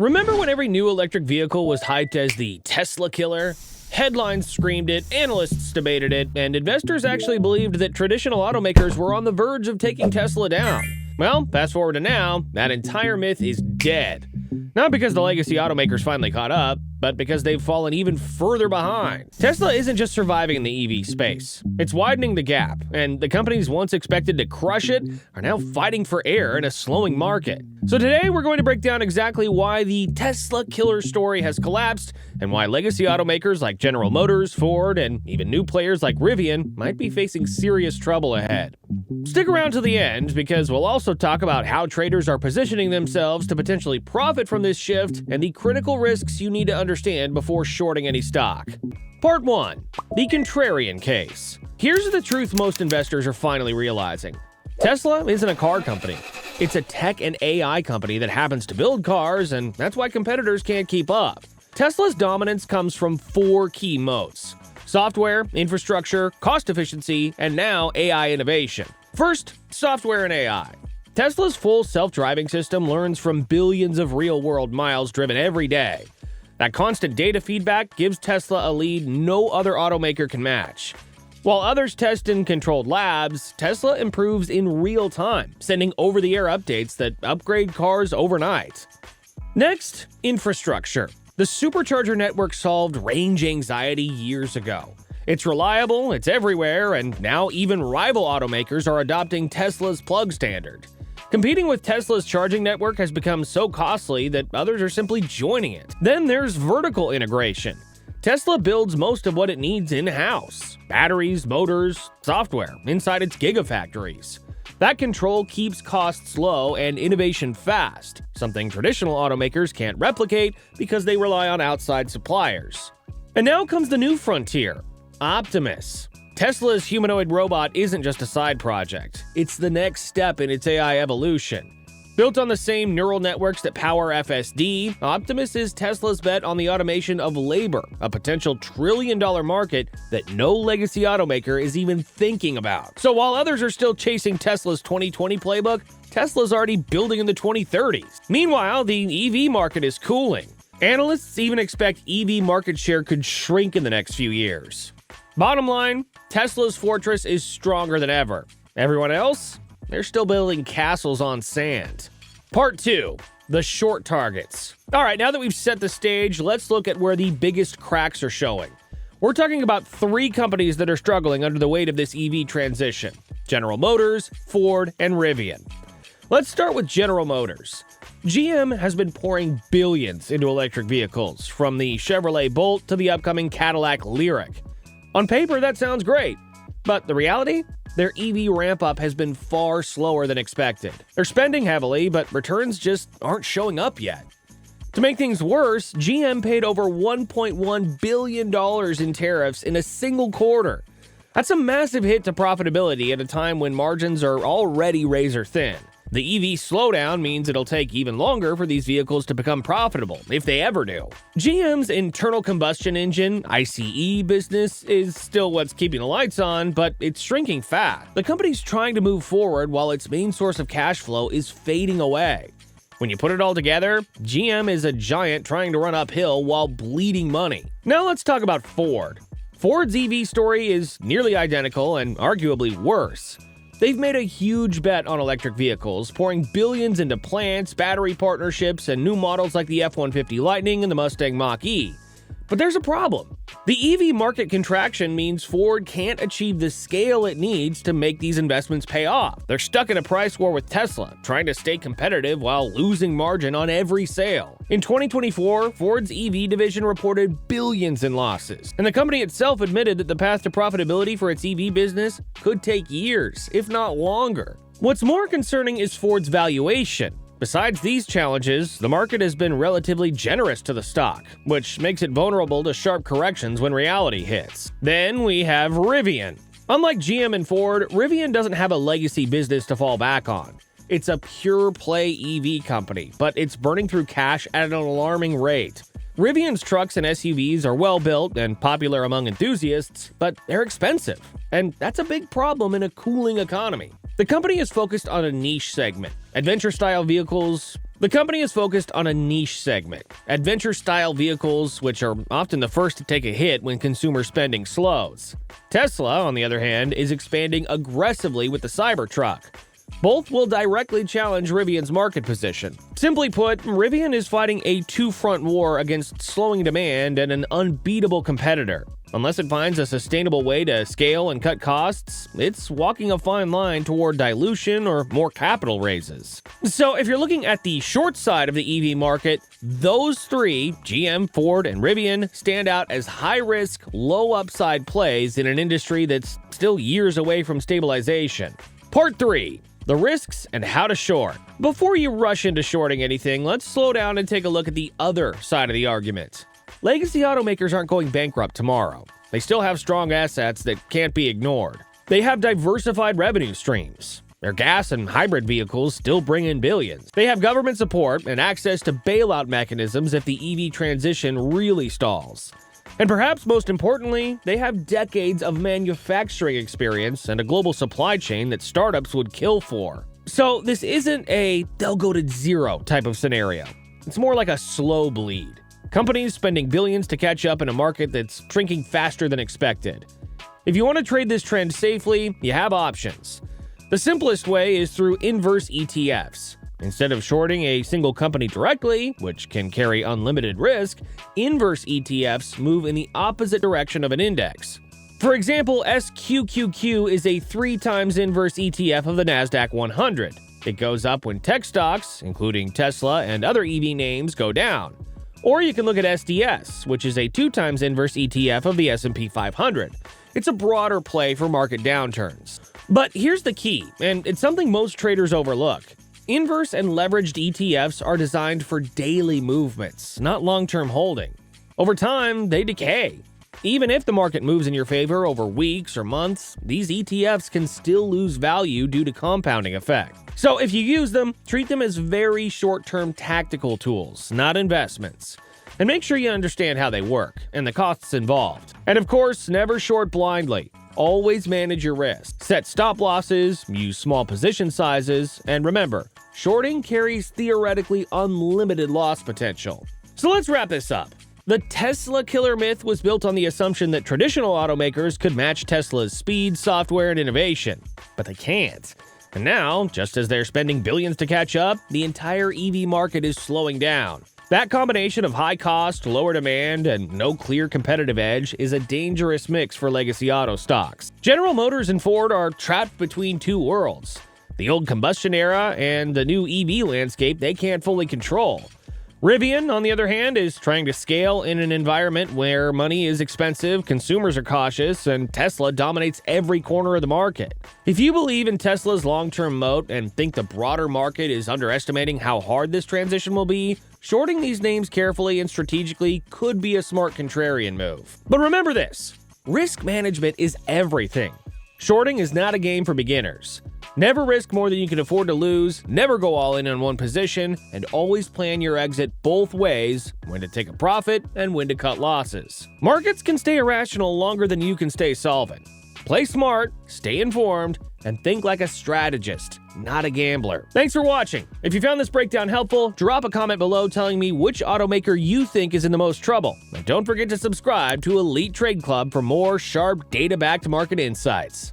Remember when every new electric vehicle was hyped as the Tesla killer? Headlines screamed it, analysts debated it, and investors actually believed that traditional automakers were on the verge of taking Tesla down. Well, fast forward to now, that entire myth is dead. Not because the legacy automakers finally caught up, but because they've fallen even further behind. Tesla isn't just surviving in the EV space. It's widening the gap, and the companies once expected to crush it are now fighting for air in a slowing market. So today we're going to break down exactly why the Tesla killer story has collapsed and why legacy automakers like General Motors, Ford, and even new players like Rivian might be facing serious trouble ahead. Stick around to the end because we'll also talk about how traders are positioning themselves to potentially profit from this shift and the critical risks you need to understand before shorting any stock. Part 1. The contrarian case. Here's the truth most investors are finally realizing. Tesla isn't a car company. It's a tech and AI company that happens to build cars, and that's why competitors can't keep up. Tesla's dominance comes from 4 key moats: software, infrastructure, cost efficiency, and now AI innovation. First, software and AI. Tesla's full self-driving system learns from billions of real-world miles driven every day. That constant data feedback gives Tesla a lead no other automaker can match. While others test in controlled labs, Tesla improves in real time, sending over-the-air updates that upgrade cars overnight. Next, infrastructure. The supercharger network solved range anxiety years ago. It's reliable, it's everywhere, and now even rival automakers are adopting Tesla's plug standard. Competing with Tesla's charging network has become so costly that others are simply joining it. Then there's vertical integration. Tesla builds most of what it needs in-house: batteries, motors, software, inside its gigafactories. That control keeps costs low and innovation fast, something traditional automakers can't replicate because they rely on outside suppliers. And now comes the new frontier: Optimus. Tesla's humanoid robot isn't just a side project. It's the next step in its AI evolution. Built on the same neural networks that power FSD, Optimus is Tesla's bet on the automation of labor, a potential trillion-dollar market that no legacy automaker is even thinking about. So while others are still chasing Tesla's 2020 playbook, Tesla's already building in the 2030s. Meanwhile, the EV market is cooling. Analysts even expect EV market share could shrink in the next few years. Bottom line, Tesla's fortress is stronger than ever. Everyone else? They're still building castles on sand. Part 2. The short targets. Alright, now that we've set the stage, let's look at where the biggest cracks are showing. We're talking about 3 companies that are struggling under the weight of this EV transition: General Motors, Ford, and Rivian. Let's start with General Motors. GM has been pouring billions into electric vehicles, from the Chevrolet Bolt to the upcoming Cadillac Lyriq. On paper, that sounds great, but the reality? Their EV ramp-up has been far slower than expected. They're spending heavily, but returns just aren't showing up yet. To make things worse, GM paid over $1.1 billion in tariffs in a single quarter. That's a massive hit to profitability at a time when margins are already razor-thin. The EV slowdown means it'll take even longer for these vehicles to become profitable, if they ever do. GM's internal combustion engine, ICE business, is still what's keeping the lights on, but it's shrinking fast. The company's trying to move forward while its main source of cash flow is fading away. When you put it all together, GM is a giant trying to run uphill while bleeding money. Now let's talk about Ford. Ford's EV story is nearly identical and arguably worse. They've made a huge bet on electric vehicles, pouring billions into plants, battery partnerships, and new models like the F-150 Lightning and the Mustang Mach-E. But there's a problem. The EV market contraction means Ford can't achieve the scale it needs to make these investments pay off. They're stuck in a price war with Tesla, trying to stay competitive while losing margin on every sale. In 2024, Ford's EV division reported billions in losses, and the company itself admitted that the path to profitability for its EV business could take years, if not longer. What's more concerning is Ford's valuation. Besides these challenges, the market has been relatively generous to the stock, which makes it vulnerable to sharp corrections when reality hits. Then we have Rivian. Unlike GM and Ford, Rivian doesn't have a legacy business to fall back on. It's a pure-play EV company, but it's burning through cash at an alarming rate. Rivian's trucks and SUVs are well-built and popular among enthusiasts, but they're expensive, and that's a big problem in a cooling economy. The company is focused on a niche segment: adventure-style vehicles, The company is focused on a niche segment, adventure-style vehicles, which are often the first to take a hit when consumer spending slows. Tesla, on the other hand, is expanding aggressively with the Cybertruck. Both will directly challenge Rivian's market position. Simply put, Rivian is fighting a two-front war against slowing demand and an unbeatable competitor. Unless it finds a sustainable way to scale and cut costs, it's walking a fine line toward dilution or more capital raises. So if you're looking at the short side of the EV market, those three, GM, Ford, and Rivian, stand out as high-risk, low-upside plays in an industry that's still years away from stabilization. Part 3. The risks and how to short. Before you rush into shorting anything, let's slow down and take a look at the other side of the argument. Legacy automakers aren't going bankrupt tomorrow. They still have strong assets that can't be ignored. They have diversified revenue streams. Their gas and hybrid vehicles still bring in billions. They have government support and access to bailout mechanisms if the EV transition really stalls. And perhaps most importantly, they have decades of manufacturing experience and a global supply chain that startups would kill for. So this isn't a they'll go to zero type of scenario. It's more like a slow bleed. Companies spending billions to catch up in a market that's shrinking faster than expected. If you want to trade this trend safely, you have options. The simplest way is through inverse ETFs. Instead of shorting a single company directly, which can carry unlimited risk, inverse ETFs move in the opposite direction of an index. For example, SQQQ is a 3 times inverse ETF of the NASDAQ 100. It goes up when tech stocks, including Tesla and other EV names, go down. Or you can look at SDS, which is a 2 times inverse ETF of the S&P 500. It's a broader play for market downturns. But here's the key, and it's something most traders overlook. Inverse and leveraged ETFs are designed for daily movements, not long-term holding. Over time, they decay. Even if the market moves in your favor over weeks or months, these ETFs can still lose value due to compounding effect. So if you use them, treat them as very short-term tactical tools, not investments. And make sure you understand how they work and the costs involved. And of course, never short blindly. Always manage your risk. Set stop losses, use small position sizes, and remember, shorting carries theoretically unlimited loss potential. So let's wrap this up. The Tesla killer myth was built on the assumption that traditional automakers could match Tesla's speed, software, and innovation. But they can't. And now, just as they're spending billions to catch up, the entire EV market is slowing down. That combination of high cost, lower demand, and no clear competitive edge is a dangerous mix for legacy auto stocks. General Motors and Ford are trapped between two worlds. The old combustion era and the new EV landscape they can't fully control. Rivian, on the other hand, is trying to scale in an environment where money is expensive, consumers are cautious, and Tesla dominates every corner of the market. If you believe in Tesla's long-term moat and think the broader market is underestimating how hard this transition will be, shorting these names carefully and strategically could be a smart contrarian move. But remember this, risk management is everything. Shorting is not a game for beginners. Never risk more than you can afford to lose, never go all in on one position, and always plan your exit both ways, when to take a profit and when to cut losses. Markets can stay irrational longer than you can stay solvent. Play smart, stay informed, and think like a strategist, not a gambler. Thanks for watching. If you found this breakdown helpful, drop a comment below telling me which automaker you think is in the most trouble. And don't forget to subscribe to Elite Trade Club for more sharp, data-backed market insights.